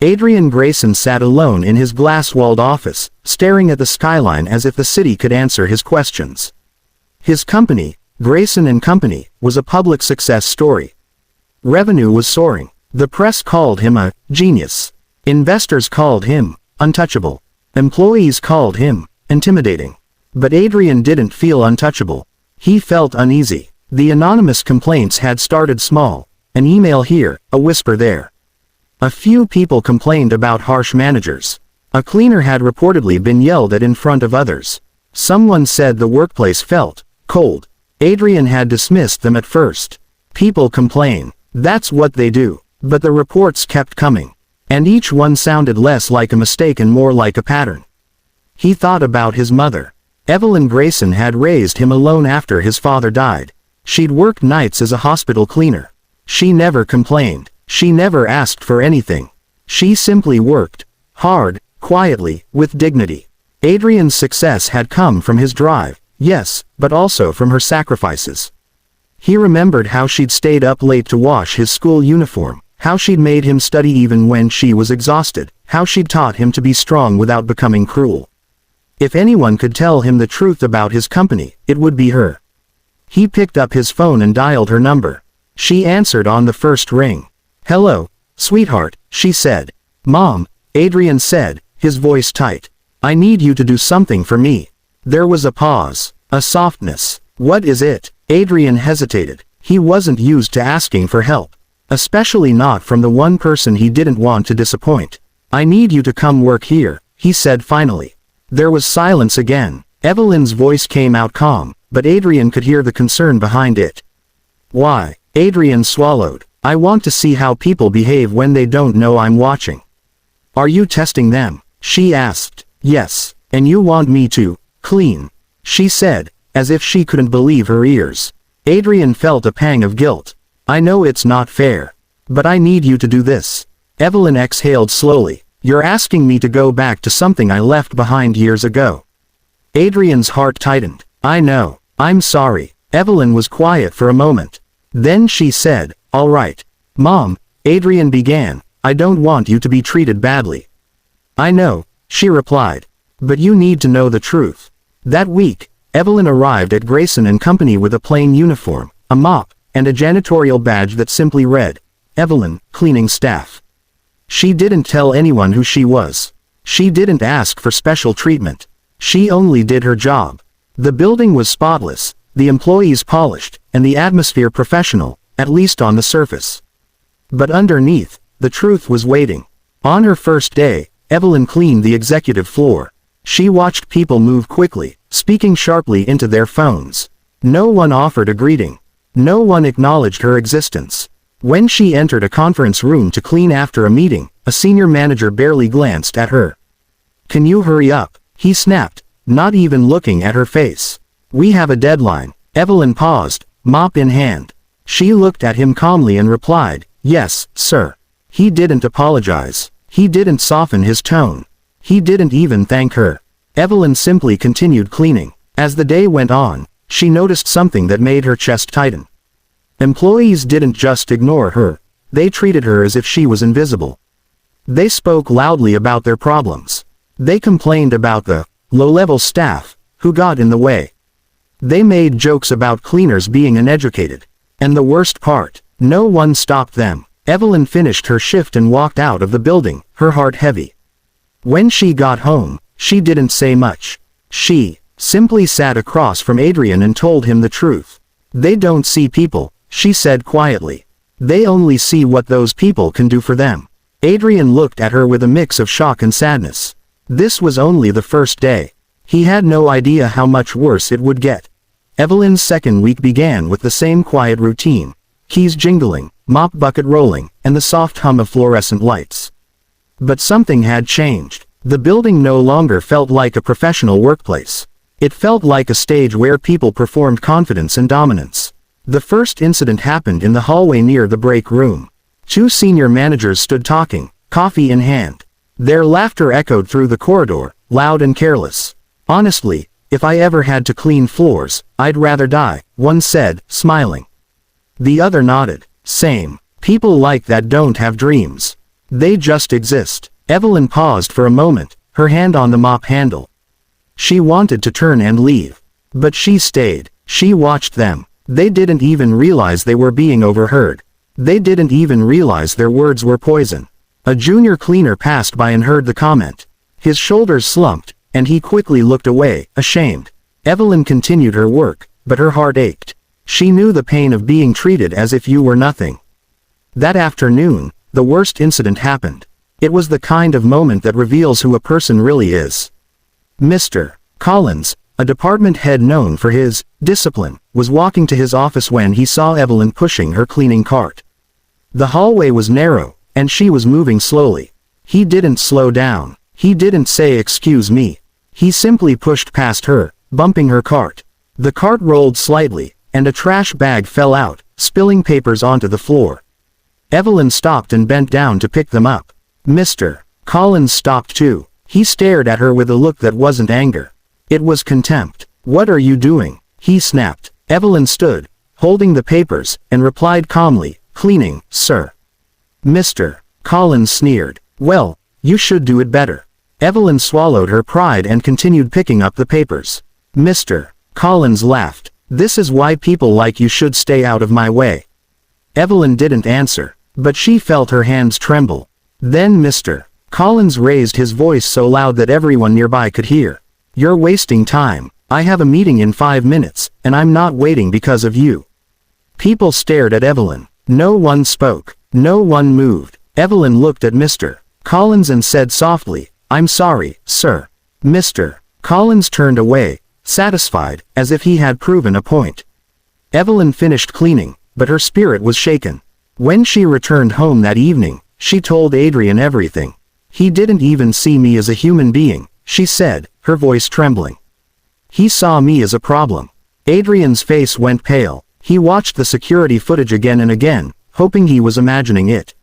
Adrian Grayson sat alone in his glass-walled office, staring at the skyline as if the city could answer his questions. His company, Grayson and Company, was a public success story. Revenue was soaring. The press called him a genius. Investors called him untouchable. Employees called him intimidating. But Adrian didn't feel untouchable. He felt uneasy. The anonymous complaints had started small. An email here, a whisper there. A few people complained about harsh managers. A cleaner had reportedly been yelled at in front of others. Someone said the workplace felt cold. Adrian had dismissed them at first. People complain. That's what they do. But the reports kept coming. And each one sounded less like a mistake and more like a pattern. He thought about his mother. Evelyn Grayson had raised him alone after his father died. She'd worked nights as a hospital cleaner. She never complained. She never asked for anything. She simply worked. Hard, quietly, with dignity. Adrian's success had come from his drive, yes, but also from her sacrifices. He remembered how she'd stayed up late to wash his school uniform, how she'd made him study even when she was exhausted, how she'd taught him to be strong without becoming cruel. If anyone could tell him the truth about his company, it would be her. He picked up his phone and dialed her number. She answered on the first ring. "Hello, sweetheart," she said. "Mom," Adrian said, his voice tight. "I need you to do something for me." There was a pause, a softness. "What is it?" Adrian hesitated. He wasn't used to asking for help. Especially not from the one person he didn't want to disappoint. "I need you to come work here," he said finally. There was silence again. Evelyn's voice came out calm, but Adrian could hear the concern behind it. "Why?" Adrian swallowed. "I want to see how people behave when they don't know I'm watching." "Are you testing them?" she asked. "Yes. And you want me to clean?" she said, as if she couldn't believe her ears. Adrian felt a pang of guilt. "I know it's not fair. But I need you to do this." Evelyn exhaled slowly. "You're asking me to go back to something I left behind years ago." Adrian's heart tightened. "I know. I'm sorry." Evelyn was quiet for a moment. Then she said, "All right. Mom," Adrian began, "I don't want you to be treated badly." "I know," she replied. "But you need to know the truth." That week, Evelyn arrived at Grayson and Company with a plain uniform, a mop, and a janitorial badge that simply read, "Evelyn, cleaning staff." She didn't tell anyone who she was. She didn't ask for special treatment. She only did her job. The building was spotless, the employees polished, and the atmosphere professional, at least on the surface. But underneath, the truth was waiting. On her first day, Evelyn cleaned the executive floor. She watched people move quickly, speaking sharply into their phones. No one offered a greeting. No one acknowledged her existence. When she entered a conference room to clean after a meeting, a senior manager barely glanced at her. "Can you hurry up?" he snapped, not even looking at her face. "We have a deadline." Evelyn paused, mop in hand. She looked at him calmly and replied, "Yes, sir." He didn't apologize. He didn't soften his tone. He didn't even thank her. Evelyn simply continued cleaning. As the day went on, she noticed something that made her chest tighten. Employees didn't just ignore her. They treated her as if she was invisible. They spoke loudly about their problems. They complained about the low-level staff who got in the way. They made jokes about cleaners being uneducated. And the worst part, no one stopped them. Evelyn finished her shift and walked out of the building, her heart heavy. When she got home, she didn't say much. She simply sat across from Adrian and told him the truth. "They don't see people," she said quietly. "They only see what those people can do for them." Adrian looked at her with a mix of shock and sadness. This was only the first day. He had no idea how much worse it would get. Evelyn's second week began with the same quiet routine. Keys jingling, mop bucket rolling, and the soft hum of fluorescent lights. But something had changed. The building no longer felt like a professional workplace. It felt like a stage where people performed confidence and dominance. The first incident happened in the hallway near the break room. Two senior managers stood talking, coffee in hand. Their laughter echoed through the corridor, loud and careless. "Honestly, if I ever had to clean floors, I'd rather die," one said, smiling. The other nodded. "Same. People like that don't have dreams." They just exist. Evelyn paused for a moment, her hand on the mop handle. She wanted to turn and leave. But she stayed. She watched them. They didn't even realize they were being overheard. They didn't even realize their words were poison. A junior cleaner passed by and heard the comment. His shoulders slumped, and he quickly looked away, ashamed. Evelyn continued her work, but her heart ached. She knew the pain of being treated as if you were nothing. That afternoon, the worst incident happened. It was the kind of moment that reveals who a person really is. Mr. Collins, a department head known for his discipline, was walking to his office when he saw Evelyn pushing her cleaning cart. The hallway was narrow, and she was moving slowly. He didn't slow down. He didn't say excuse me. He simply pushed past her, bumping her cart. The cart rolled slightly, and a trash bag fell out, spilling papers onto the floor. Evelyn stopped and bent down to pick them up. Mr. Collins stopped too. He stared at her with a look that wasn't anger. It was contempt. What are you doing? He snapped. Evelyn stood, holding the papers, and replied calmly, cleaning, sir. Mr. Collins sneered. Well, you should do it better. Evelyn swallowed her pride and continued picking up the papers. Mr. Collins laughed. This is why people like you should stay out of my way. Evelyn didn't answer, but she felt her hands tremble. Then Mr. Collins raised his voice so loud that everyone nearby could hear. You're wasting time. I have a meeting in 5 minutes, and I'm not waiting because of you. People stared at Evelyn. No one spoke. No one moved. Evelyn looked at Mr. Collins and said softly, I'm sorry, sir. Mr. Collins turned away, satisfied, as if he had proven a point. Evelyn finished cleaning, but her spirit was shaken. When she returned home that evening, she told Adrian everything. He didn't even see me as a human being, she said, her voice trembling. He saw me as a problem. Adrian's face went pale. He watched the security footage again and again, hoping he was imagining it.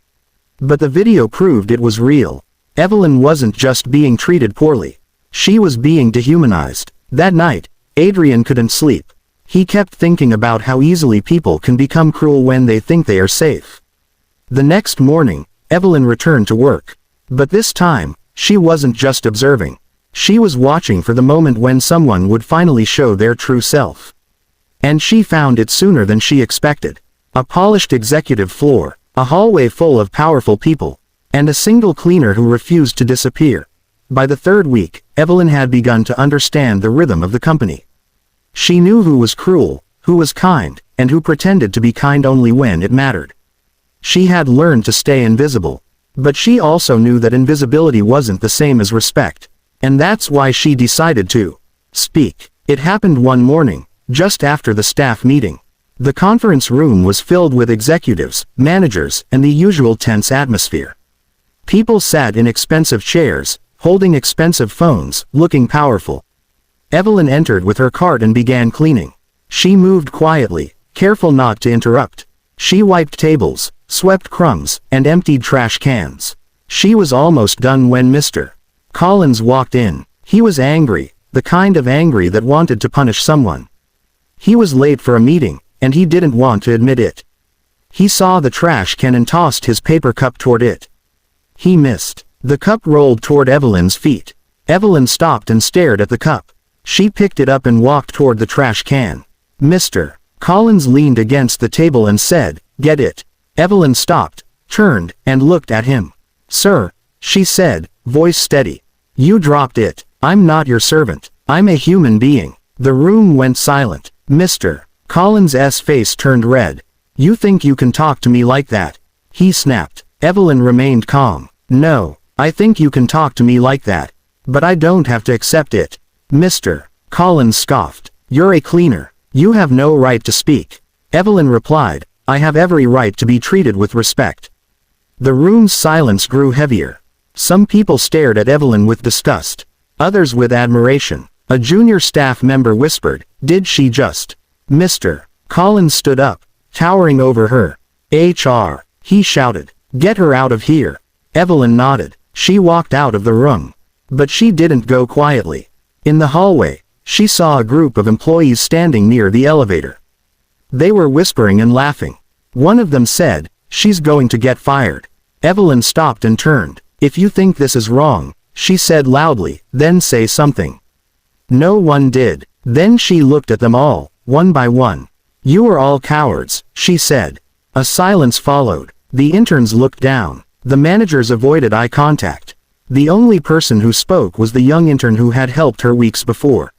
But the video proved it was real. Evelyn wasn't just being treated poorly. She was being dehumanized. That night, Adrian couldn't sleep. He kept thinking about how easily people can become cruel when they think they are safe. The next morning, Evelyn returned to work. But this time, she wasn't just observing. She was watching for the moment when someone would finally show their true self. And she found it sooner than she expected. A polished executive floor, a hallway full of powerful people, and a single cleaner who refused to disappear. By the third week, Evelyn had begun to understand the rhythm of the company. She knew who was cruel, who was kind, and who pretended to be kind only when it mattered. She had learned to stay invisible. But she also knew that invisibility wasn't the same as respect. And that's why she decided to speak. It happened one morning, just after the staff meeting. The conference room was filled with executives, managers, and the usual tense atmosphere. People sat in expensive chairs, holding expensive phones, looking powerful. Evelyn entered with her cart and began cleaning. She moved quietly, careful not to interrupt. She wiped tables, swept crumbs, and emptied trash cans. She was almost done when Mr. Collins walked in. He was angry, the kind of angry that wanted to punish someone. He was late for a meeting, and he didn't want to admit it. He saw the trash can and tossed his paper cup toward it. He missed. The cup rolled toward Evelyn's feet. Evelyn stopped and stared at the cup. She picked it up and walked toward the trash can. Mr. Collins leaned against the table and said, "Get it." Evelyn stopped, turned, and looked at him. "Sir," she said, voice steady. "You dropped it. I'm not your servant. I'm a human being." The room went silent. Mr. Collins's face turned red. "You think you can talk to me like that?" he snapped. Evelyn remained calm. "No, I think you can talk to me like that. But I don't have to accept it." Mr. Collins scoffed. "You're a cleaner. You have no right to speak." Evelyn replied, "I have every right to be treated with respect." The room's silence grew heavier. Some people stared at Evelyn with disgust. Others with admiration. A junior staff member whispered, "Did she just?" Mr. Collins stood up, towering over her. "HR," he shouted. "Get her out of here." Evelyn nodded. She walked out of the room. But she didn't go quietly. In the hallway, she saw a group of employees standing near the elevator. They were whispering and laughing. One of them said, "She's going to get fired." Evelyn stopped and turned. "If you think this is wrong," she said loudly, "then say something." No one did. Then she looked at them all, one by one. "You are all cowards," she said. A silence followed. The interns looked down. The managers avoided eye contact. The only person who spoke was the young intern who had helped her weeks before.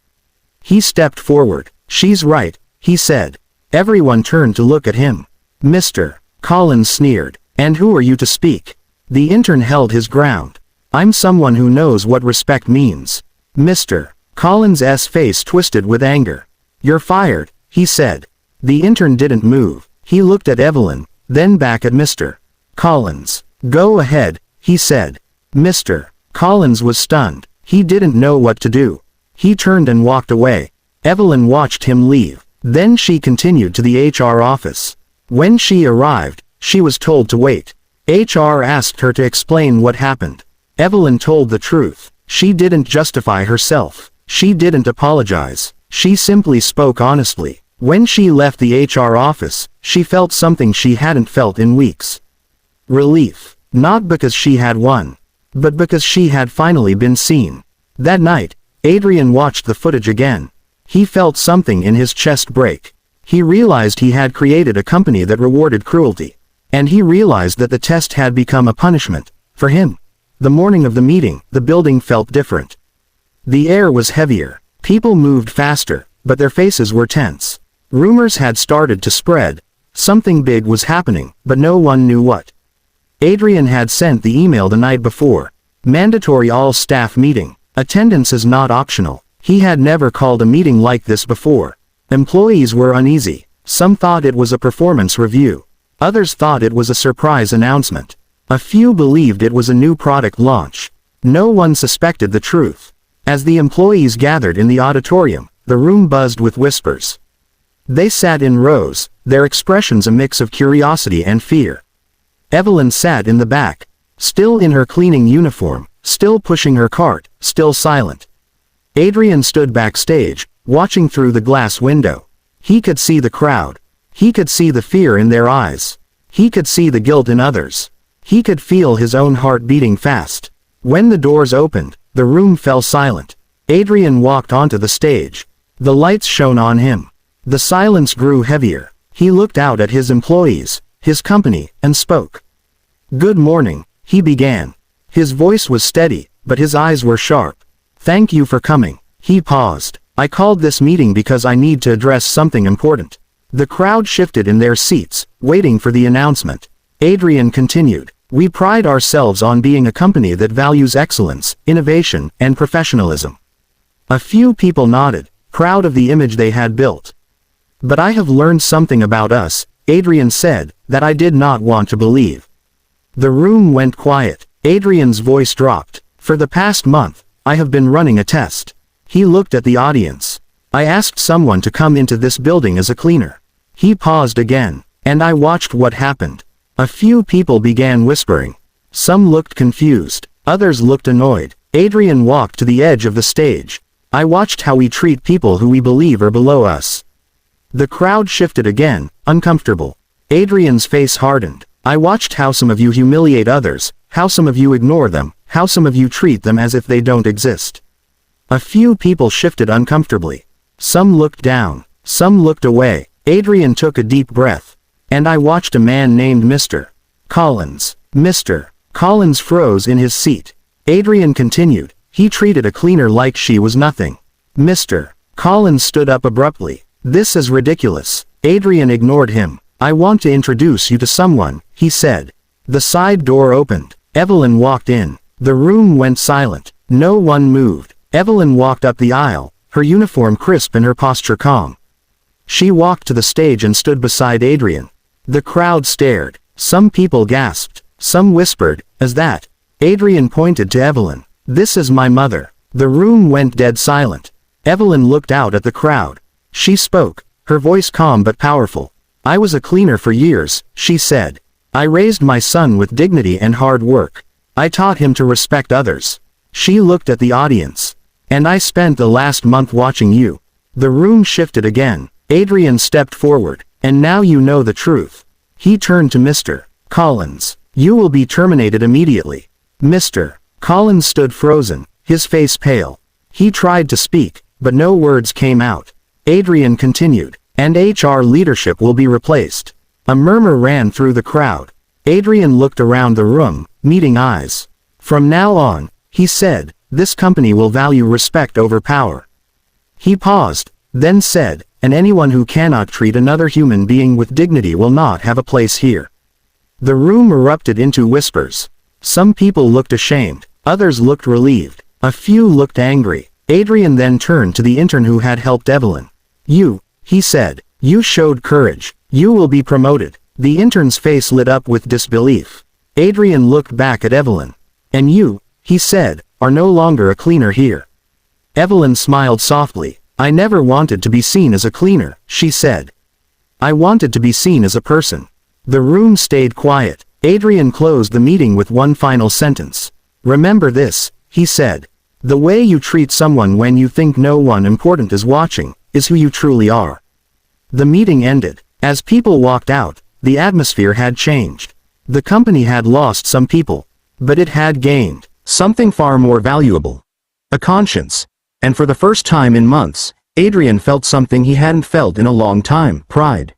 He stepped forward. "She's right," he said. Everyone turned to look at him. "Mr. Collins sneered. "And who are you to speak?" The intern held his ground. "I'm someone who knows what respect means." Mr. Collins's face twisted with anger. "You're fired," he said. The intern didn't move. He looked at Evelyn, then back at Mr. Collins. "Go ahead," he said. Mr. Collins was stunned. He didn't know what to do. He turned and walked away. Evelyn watched him leave. Then she continued to the HR office. When she arrived, she was told to wait. HR asked her to explain what happened. Evelyn told the truth. She didn't justify herself. She didn't apologize. She simply spoke honestly. When she left the HR office, she felt something she hadn't felt in weeks. Relief. Not because she had won, but because she had finally been seen. That night, Adrian watched the footage again. He felt something in his chest break. He realized he had created a company that rewarded cruelty. And he realized that the test had become a punishment for him. The morning of the meeting, the building felt different. The air was heavier. People moved faster, but their faces were tense. Rumors had started to spread. Something big was happening, but no one knew what. Adrian had sent the email the night before. Mandatory all-staff meeting. Attendance is not optional. He had never called a meeting like this before. Employees were uneasy. Some thought it was a performance review. Others thought it was a surprise announcement. A few believed it was a new product launch. No one suspected the truth. As the employees gathered in the auditorium, the room buzzed with whispers. They sat in rows, their expressions a mix of curiosity and fear. Evelyn sat in the back, still in her cleaning uniform, still pushing her cart, still silent. Adrian stood backstage, watching through the glass window. He could see the crowd. He could see the fear in their eyes. He could see the guilt in others. He could feel his own heart beating fast. When the doors opened, the room fell silent. Adrian walked onto the stage. The lights shone on him. The silence grew heavier. He looked out at his employees, his company, and spoke. "Good morning," he began. His voice was steady, but his eyes were sharp. "Thank you for coming." He paused. "I called this meeting because I need to address something important." The crowd shifted in their seats, waiting for the announcement. Adrian continued. "We pride ourselves on being a company that values excellence, innovation, and professionalism." A few people nodded, proud of the image they had built. "But I have learned something about us," Adrian said, "that I did not want to believe." The room went quiet. Adrian's voice dropped. "For the past month, I have been running a test." He looked at the audience. "I asked someone to come into this building as a cleaner." He paused again. "And I watched what happened." A few people began whispering. Some looked confused. Others looked annoyed. Adrian walked to the edge of the stage. "I watched how we treat people who we believe are below us." The crowd shifted again, uncomfortable. Adrian's face hardened. "I watched how some of you humiliate others, how some of you ignore them, how some of you treat them as if they don't exist." A few people shifted uncomfortably. Some looked down. Some looked away. Adrian took a deep breath. "And I watched a man named Mr. Collins." Mr. Collins froze in his seat. Adrian continued. "He treated a cleaner like she was nothing." Mr. Collins stood up abruptly. "This is ridiculous." Adrian ignored him. "I want to introduce you to someone," he said. The side door opened. Evelyn walked in. The room went silent. No one moved. Evelyn walked up the aisle, her uniform crisp and her posture calm. She walked to the stage and stood beside Adrian. The crowd stared. Some people gasped. Some whispered, "As that?" Adrian pointed to Evelyn. "This is my mother." The room went dead silent. Evelyn looked out at the crowd. She spoke, her voice calm but powerful. "I was a cleaner for years," she said. "I raised my son with dignity and hard work. I taught him to respect others." She looked at the audience. "And I spent the last month watching you." The room shifted again. Adrian stepped forward. "And now you know the truth." He turned to Mr. Collins. You will be terminated immediately. Mr. Collins stood frozen, his face pale. He tried to speak, but no words came out. Adrian continued, and HR leadership will be replaced. A murmur ran through the crowd. Adrian looked around the room, meeting eyes. From now on, he said, this company will value respect over power. He paused, then said, and anyone who cannot treat another human being with dignity will not have a place here. The room erupted into whispers. Some people looked ashamed, others looked relieved, a few looked angry. Adrian then turned to the intern who had helped Evelyn. You, he said, you showed courage. You will be promoted. The intern's face lit up with disbelief. Adrian looked back at Evelyn. And you, he said, are no longer a cleaner here. Evelyn smiled softly. I never wanted to be seen as a cleaner, she said. I wanted to be seen as a person. The room stayed quiet. Adrian closed the meeting with one final sentence. Remember this, he said. The way you treat someone when you think no one important is watching, is who you truly are. The meeting ended. As people walked out, the atmosphere had changed. The company had lost some people, but it had gained something far more valuable. A conscience. And for the first time in months, Adrian felt something he hadn't felt in a long time, pride.